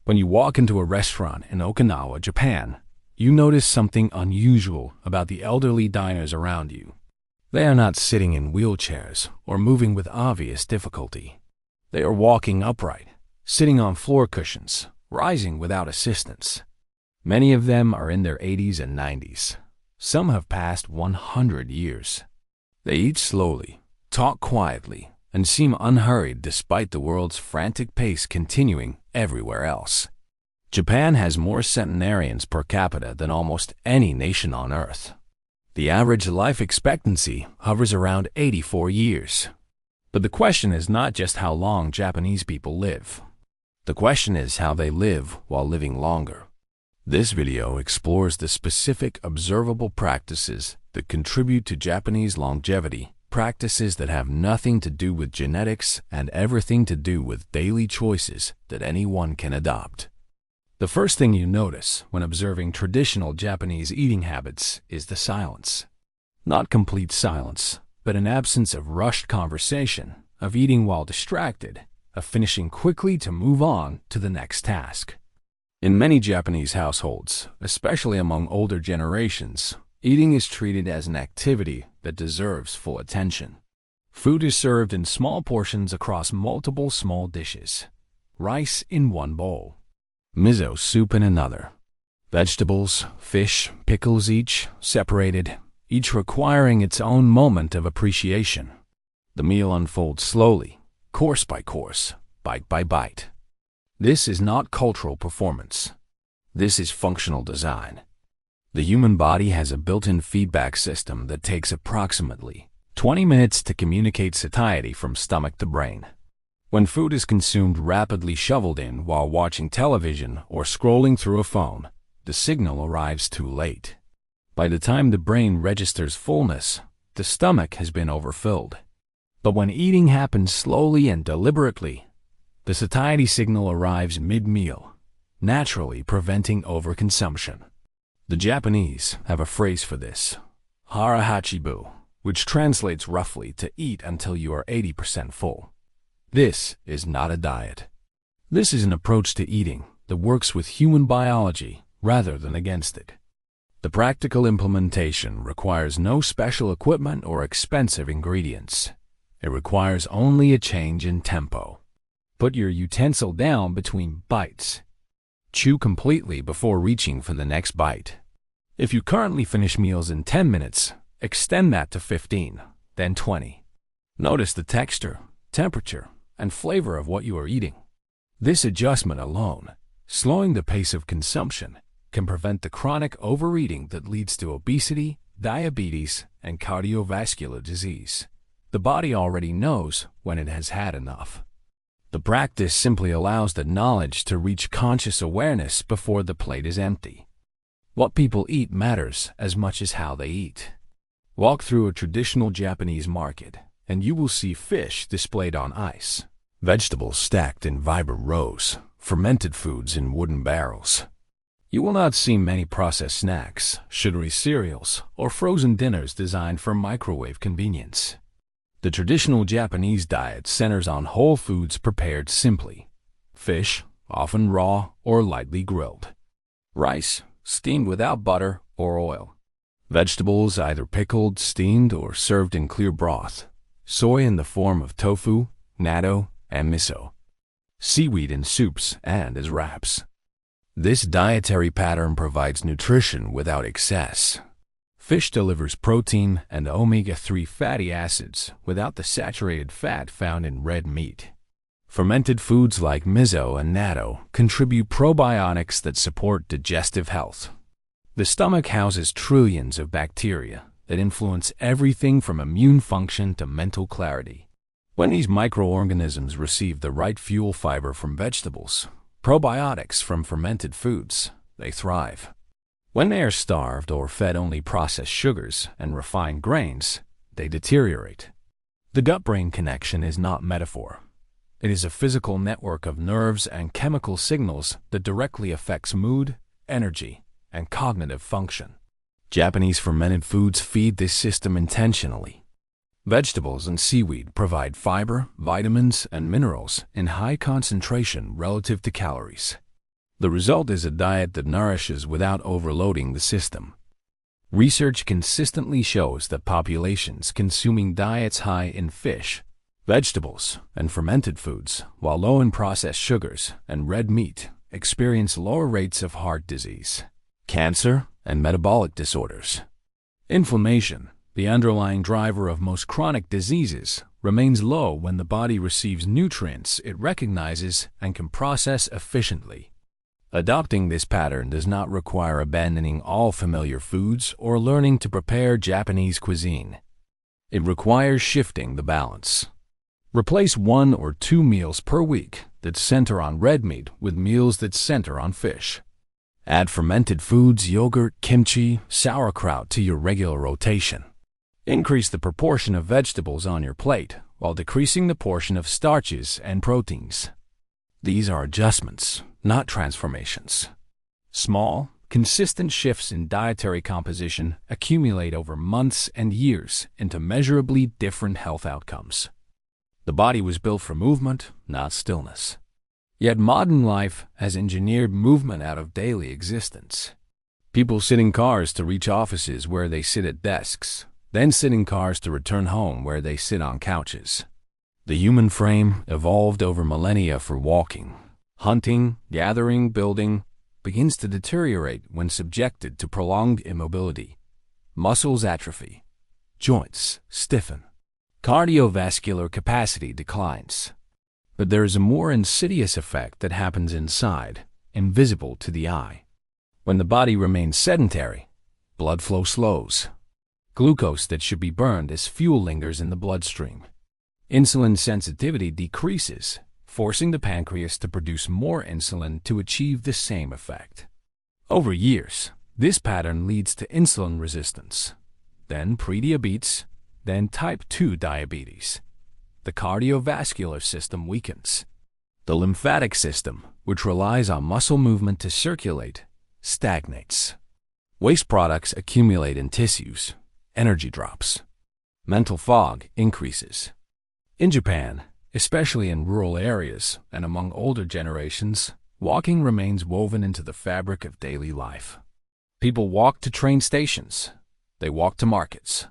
When you walk into a restaurant in Okinawa, Japan, you notice something unusual about the elderly diners around you. They are not sitting in wheelchairs or moving with obvious difficulty. They are walking upright, sitting on floor cushions, rising without assistance. Many of them are in their 80s and 90s. Some have passed 100 years. They eat slowly, talk quietly, and seem unhurried despite the world's frantic pace continuing everywhere else. Japan has more centenarians per capita than almost any nation on Earth. The average life expectancy hovers around 84 years. But the question is not just how long Japanese people live. The question is how they live while living longer. This video explores the specific observable practices that contribute to Japanese longevity, practices that have nothing to do with genetics and everything to do with daily choices that anyone can adopt. The first thing you notice when observing traditional Japanese eating habits is the silence. Not complete silence, but an absence of rushed conversation, of eating while distracted, of finishing quickly to move on to the next task. In many Japanese households, especially among older generations, eating is treated as an activity that deserves full attention. Food is served in small portions across multiple small dishes. Rice in one bowl, miso soup in another, vegetables, fish, pickles each separated, each requiring its own moment of appreciation. The meal unfolds slowly, course by course, bite by bite. This is not cultural performance. This is functional design. The human body has a built-in feedback system that takes approximately 20 minutes to communicate satiety from stomach to brain. When food is consumed rapidly shoveled in while watching television or scrolling through a phone, the signal arrives too late. By the time the brain registers fullness, the stomach has been overfilled. But when eating happens slowly and deliberately, the satiety signal arrives mid-meal, naturally preventing overconsumption. The Japanese have a phrase for this, hara hachi, which translates roughly to eat until you are 80% full. This is not a diet. This is an approach to eating that works with human biology rather than against it. The practical implementation requires no special equipment or expensive ingredients. It requires only a change in tempo. Put your utensil down between bites. Chew completely before reaching for the next bite. If you currently finish meals in 10 minutes, extend that to 15, then 20. Notice the texture, temperature, and flavor of what you are eating. This adjustment alone, slowing the pace of consumption, can prevent the chronic overeating that leads to obesity, diabetes, and cardiovascular disease. The body already knows when it has had enough. The practice simply allows the knowledge to reach conscious awareness before the plate is empty. What people eat matters as much as how they eat. Walk through a traditional Japanese market, and you will see fish displayed on ice, vegetables stacked in vibrant rows, fermented foods in wooden barrels. You will not see many processed snacks, sugary cereals, or frozen dinners designed for microwave convenience. The traditional Japanese diet centers on whole foods prepared simply. Fish, often raw or lightly grilled. Rice, steamed without butter or oil. Vegetables either pickled, steamed, or served in clear broth. Soy in the form of tofu, natto, and miso. Seaweed in soups and as wraps. This dietary pattern provides nutrition without excess. Fish delivers protein and omega-3 fatty acids without the saturated fat found in red meat. Fermented foods like miso and natto contribute probiotics that support digestive health. The stomach houses trillions of bacteria that influence everything from immune function to mental clarity. When these microorganisms receive the right fuel fiber from vegetables, probiotics from fermented foods, they thrive. When they are starved or fed only processed sugars and refined grains, they deteriorate. The gut-brain connection is not metaphor. It is a physical network of nerves and chemical signals that directly affects mood, energy, and cognitive function. Japanese fermented foods feed this system intentionally. Vegetables and seaweed provide fiber, vitamins, and minerals in high concentration relative to calories. The result is a diet that nourishes without overloading the system. Research consistently shows that populations consuming diets high in fish, vegetables, and fermented foods, while low in processed sugars and red meat, experience lower rates of heart disease, cancer, and metabolic disorders. Inflammation, the underlying driver of most chronic diseases, remains low when the body receives nutrients it recognizes and can process efficiently. Adopting this pattern does not require abandoning all familiar foods or learning to prepare Japanese cuisine. It requires shifting the balance. Replace 1 or 2 meals per week that center on red meat with meals that center on fish. Add fermented foods, yogurt, kimchi, sauerkraut to your regular rotation. Increase the proportion of vegetables on your plate while decreasing the portion of starches and proteins. These are adjustments, not transformations. Small, consistent shifts in dietary composition accumulate over months and years into measurably different health outcomes. The body was built for movement, not stillness. Yet modern life has engineered movement out of daily existence. People sit in cars to reach offices where they sit at desks, then sit in cars to return home where they sit on couches. The human frame evolved over millennia for walking. Hunting, gathering, building begins to deteriorate when subjected to prolonged immobility. Muscles atrophy. Joints stiffen. Cardiovascular capacity declines. But there is a more insidious effect that happens inside, invisible to the eye. When the body remains sedentary, blood flow slows. Glucose that should be burned as fuel lingers in the bloodstream. Insulin sensitivity decreases, forcing the pancreas to produce more insulin to achieve the same effect. Over years, this pattern leads to insulin resistance, then prediabetes, then type 2 diabetes. The cardiovascular system weakens. The lymphatic system, which relies on muscle movement to circulate, stagnates. Waste products accumulate in tissues. Energy drops. Mental fog increases. In Japan, especially in rural areas and among older generations, walking remains woven into the fabric of daily life. People walk to train stations. They walk to markets.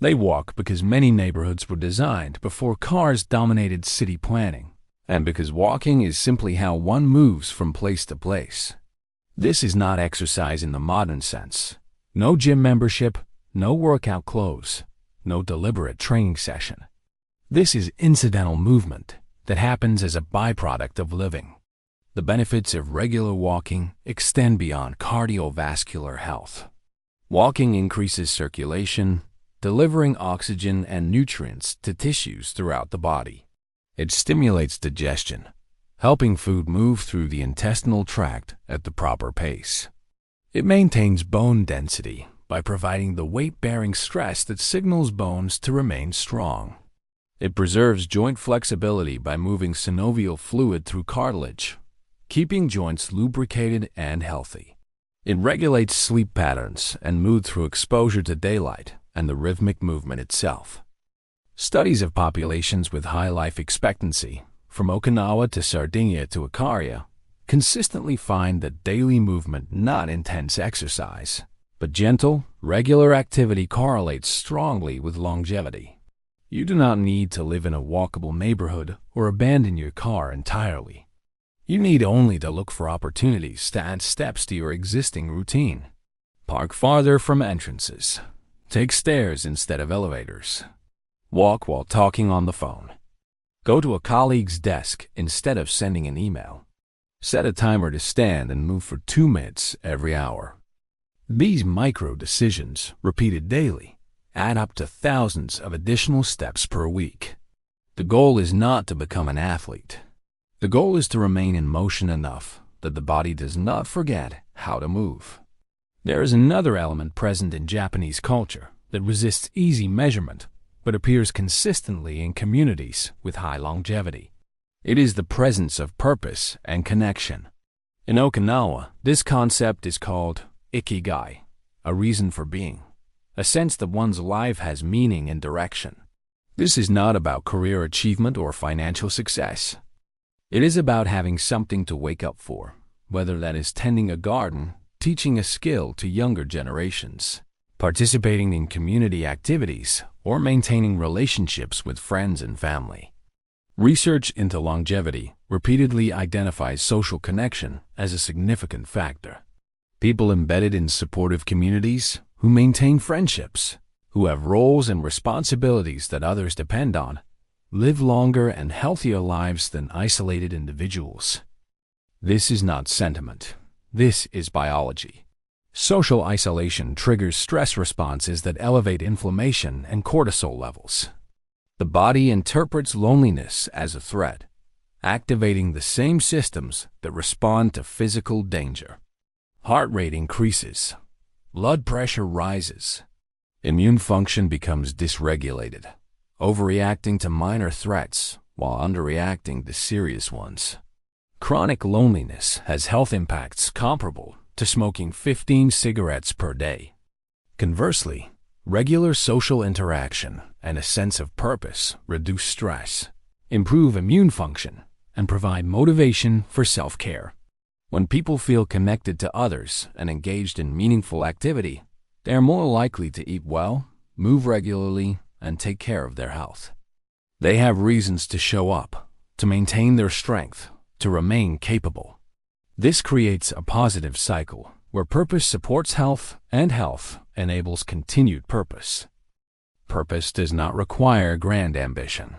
They walk because many neighborhoods were designed before cars dominated city planning, and because walking is simply how one moves from place to place. This is not exercise in the modern sense. No gym membership, no workout clothes, no deliberate training session. This is incidental movement that happens as a byproduct of living. The benefits of regular walking extend beyond cardiovascular health. Walking increases circulation, delivering oxygen and nutrients to tissues throughout the body. It stimulates digestion, helping food move through the intestinal tract at the proper pace. It maintains bone density by providing the weight-bearing stress that signals bones to remain strong. It preserves joint flexibility by moving synovial fluid through cartilage, keeping joints lubricated and healthy. It regulates sleep patterns and mood through exposure to daylight and the rhythmic movement itself. Studies of populations with high life expectancy, from Okinawa to Sardinia to Icaria, consistently find that daily movement, not intense exercise, but gentle, regular activity correlates strongly with longevity. You do not need to live in a walkable neighborhood or abandon your car entirely. You need only to look for opportunities to add steps to your existing routine. Park farther from entrances. Take stairs instead of elevators. Walk while talking on the phone. Go to a colleague's desk instead of sending an email. Set a timer to stand and move for 2 minutes every hour. These micro decisions, repeated daily, add up to thousands of additional steps per week. The goal is not to become an athlete. The goal is to remain in motion enough that the body does not forget how to move. There is another element present in Japanese culture that resists easy measurement but appears consistently in communities with high longevity. It is the presence of purpose and connection. In Okinawa, this concept is called ikigai, a reason for being, a sense that one's life has meaning and direction. This is not about career achievement or financial success. It is about having something to wake up for, whether that is tending a garden, teaching a skill to younger generations, participating in community activities, or maintaining relationships with friends and family. Research into longevity repeatedly identifies social connection as a significant factor. People embedded in supportive communities, who maintain friendships, who have roles and responsibilities that others depend on, live longer and healthier lives than isolated individuals. This is not sentiment. This is biology. Social isolation triggers stress responses that elevate inflammation and cortisol levels. The body interprets loneliness as a threat, activating the same systems that respond to physical danger. Heart rate increases. Blood pressure rises. Immune function becomes dysregulated, overreacting to minor threats while underreacting to serious ones. Chronic loneliness has health impacts comparable to smoking 15 cigarettes per day. Conversely, regular social interaction and a sense of purpose reduce stress, improve immune function, and provide motivation for self-care. When people feel connected to others and engaged in meaningful activity, they are more likely to eat well, move regularly, and take care of their health. They have reasons to show up, to maintain their strength, to remain capable. This creates a positive cycle where purpose supports health and health enables continued purpose. Purpose does not require grand ambition.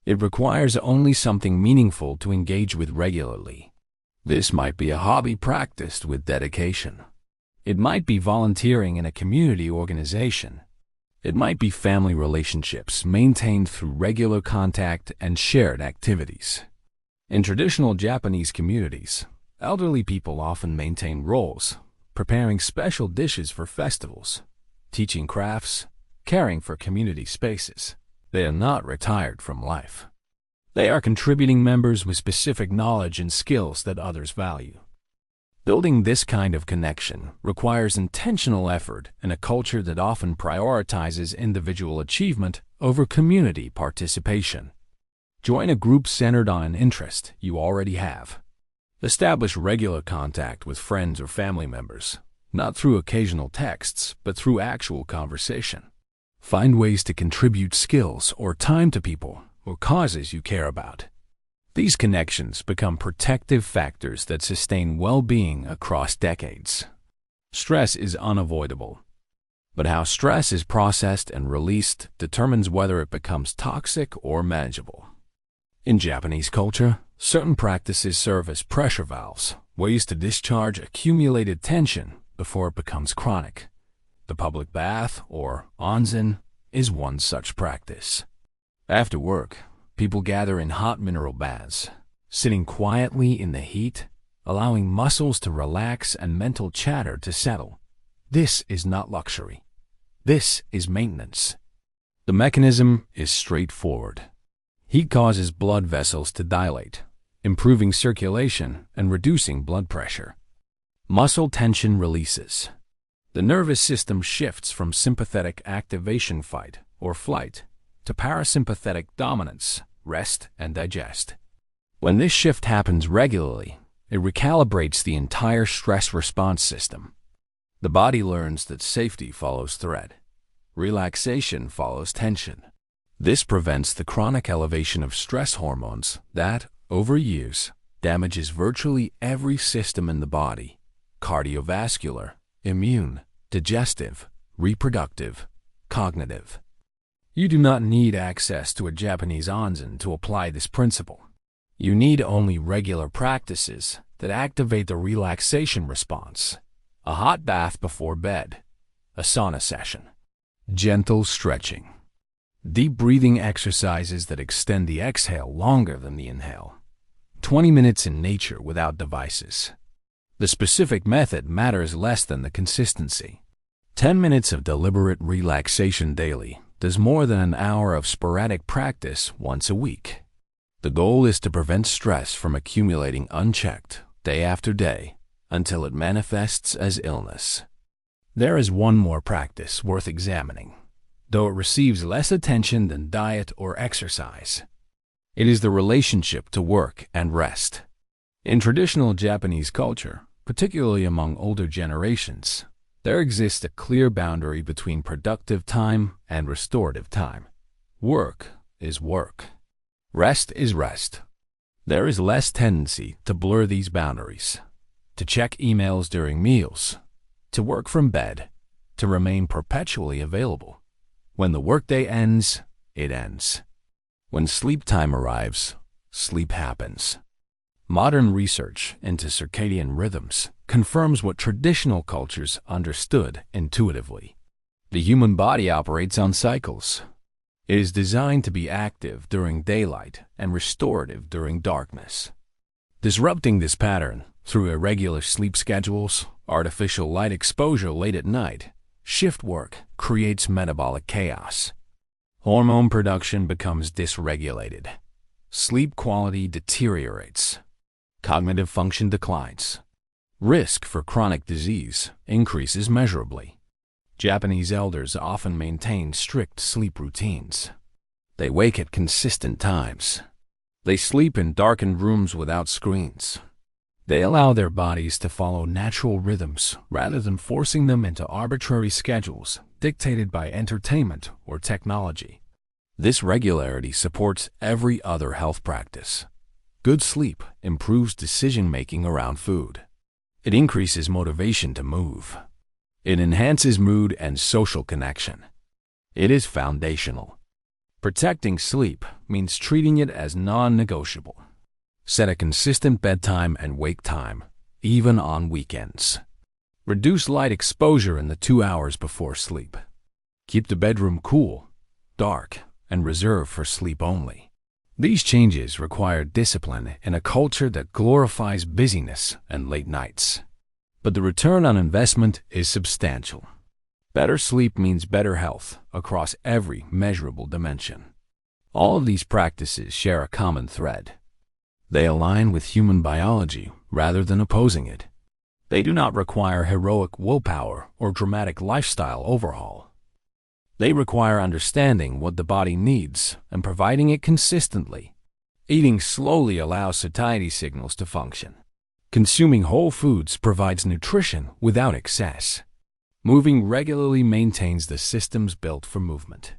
It requires only something meaningful to engage with regularly. This might be a hobby practiced with dedication. It might be volunteering in a community organization. It might be family relationships maintained through regular contact and shared activities. In traditional Japanese communities, elderly people often maintain roles, preparing special dishes for festivals, teaching crafts, caring for community spaces. They are not retired from life. They are contributing members with specific knowledge and skills that others value. Building this kind of connection requires intentional effort in a culture that often prioritizes individual achievement over community participation. Join a group centered on an interest you already have. Establish regular contact with friends or family members, not through occasional texts, but through actual conversation. Find ways to contribute skills or time to people or causes you care about. These connections become protective factors that sustain well-being across decades. Stress is unavoidable, but how stress is processed and released determines whether it becomes toxic or manageable. In Japanese culture, certain practices serve as pressure valves, ways to discharge accumulated tension before it becomes chronic. The public bath, or onsen, is one such practice. After work, people gather in hot mineral baths, sitting quietly in the heat, allowing muscles to relax and mental chatter to settle. This is not luxury. This is maintenance. The mechanism is straightforward. Heat causes blood vessels to dilate, improving circulation and reducing blood pressure. Muscle tension releases. The nervous system shifts from sympathetic activation, fight or flight, to parasympathetic dominance, rest and digest. When this shift happens regularly, it recalibrates the entire stress response system. The body learns that safety follows threat. Relaxation follows tension. This prevents the chronic elevation of stress hormones that, over years, damages virtually every system in the body: cardiovascular, immune, digestive, reproductive, cognitive. You do not need access to a Japanese onsen to apply this principle. You need only regular practices that activate the relaxation response: a hot bath before bed, a sauna session, gentle stretching, deep breathing exercises that extend the exhale longer than the inhale, 20 minutes in nature without devices. The specific method matters less than the consistency. 10 minutes of deliberate relaxation daily does more than an hour of sporadic practice once a week. The goal is to prevent stress from accumulating unchecked, day after day, until it manifests as illness. There is one more practice worth examining, though it receives less attention than diet or exercise. It is the relationship to work and rest. In traditional Japanese culture, particularly among older generations, there exists a clear boundary between productive time and restorative time. Work is work. Rest is rest. There is less tendency to blur these boundaries, to check emails during meals, to work from bed, to remain perpetually available. When the workday ends, it ends. When sleep time arrives, sleep happens. Modern research into circadian rhythms confirms what traditional cultures understood intuitively. The human body operates on cycles. It is designed to be active during daylight and restorative during darkness. Disrupting this pattern through irregular sleep schedules, artificial light exposure late at night, shift work creates metabolic chaos. Hormone production becomes dysregulated. Sleep quality deteriorates. Cognitive function declines. Risk for chronic disease increases measurably. Japanese elders often maintain strict sleep routines. They wake at consistent times. They sleep in darkened rooms without screens. They allow their bodies to follow natural rhythms rather than forcing them into arbitrary schedules dictated by entertainment or technology. This regularity supports every other health practice. Good sleep improves decision-making around food. It increases motivation to move. It enhances mood and social connection. It is foundational. Protecting sleep means treating it as non-negotiable. Set a consistent bedtime and wake time, even on weekends. Reduce light exposure in the 2 hours before sleep. Keep the bedroom cool, dark, and reserved for sleep only. These changes require discipline in a culture that glorifies busyness and late nights. But the return on investment is substantial. Better sleep means better health across every measurable dimension. All of these practices share a common thread. They align with human biology rather than opposing it. They do not require heroic willpower or dramatic lifestyle overhaul. They require understanding what the body needs and providing it consistently. Eating slowly allows satiety signals to function. Consuming whole foods provides nutrition without excess. Moving regularly maintains the systems built for movement.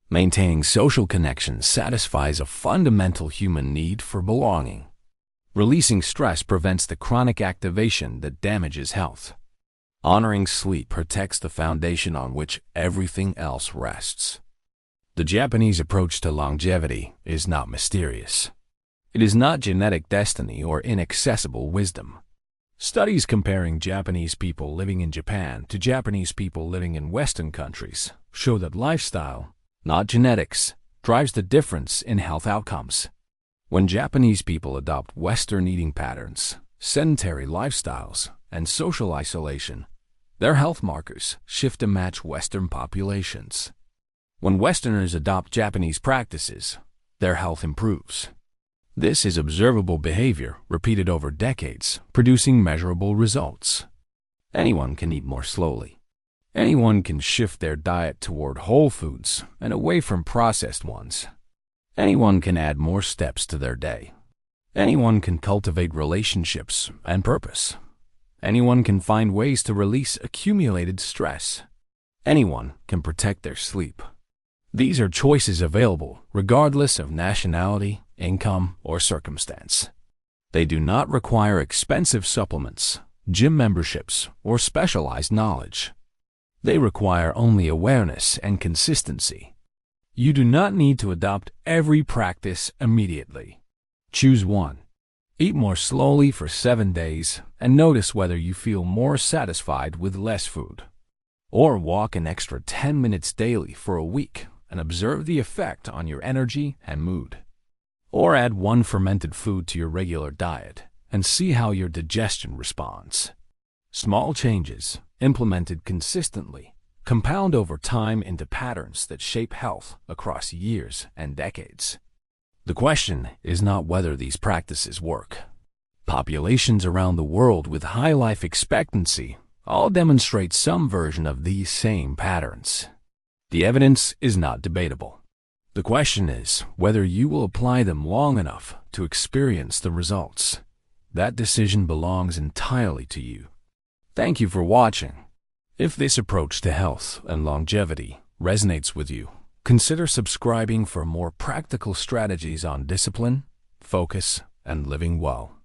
Maintaining social connections satisfies a fundamental human need for belonging. Releasing stress prevents the chronic activation that damages health. Honoring sleep protects the foundation on which everything else rests. The Japanese approach to longevity is not mysterious. It is not genetic destiny or inaccessible wisdom. Studies comparing Japanese people living in Japan to Japanese people living in Western countries show that lifestyle, not genetics, drives the difference in health outcomes. When Japanese people adopt Western eating patterns, sedentary lifestyles, and social isolation, their health markers shift to match Western populations. When Westerners adopt Japanese practices, their health improves. This is observable behavior repeated over decades, producing measurable results. Anyone can eat more slowly. Anyone can shift their diet toward whole foods and away from processed ones. Anyone can add more steps to their day. Anyone can cultivate relationships and purpose. Anyone can find ways to release accumulated stress. Anyone can protect their sleep. These are choices available regardless of nationality, income, or circumstance. They do not require expensive supplements, gym memberships, or specialized knowledge. They require only awareness and consistency. You do not need to adopt every practice immediately. Choose one. Eat more slowly for 7 days and notice whether you feel more satisfied with less food. Or walk an extra 10 minutes daily for a week and observe the effect on your energy and mood. Or add one fermented food to your regular diet and see how your digestion responds. Small changes, implemented consistently, compound over time into patterns that shape health across years and decades. The question is not whether these practices work. Populations around the world with high life expectancy all demonstrate some version of these same patterns. The evidence is not debatable. The question is whether you will apply them long enough to experience the results. That decision belongs entirely to you. Thank you for watching. If this approach to health and longevity resonates with you, consider subscribing for more practical strategies on discipline, focus, and living well.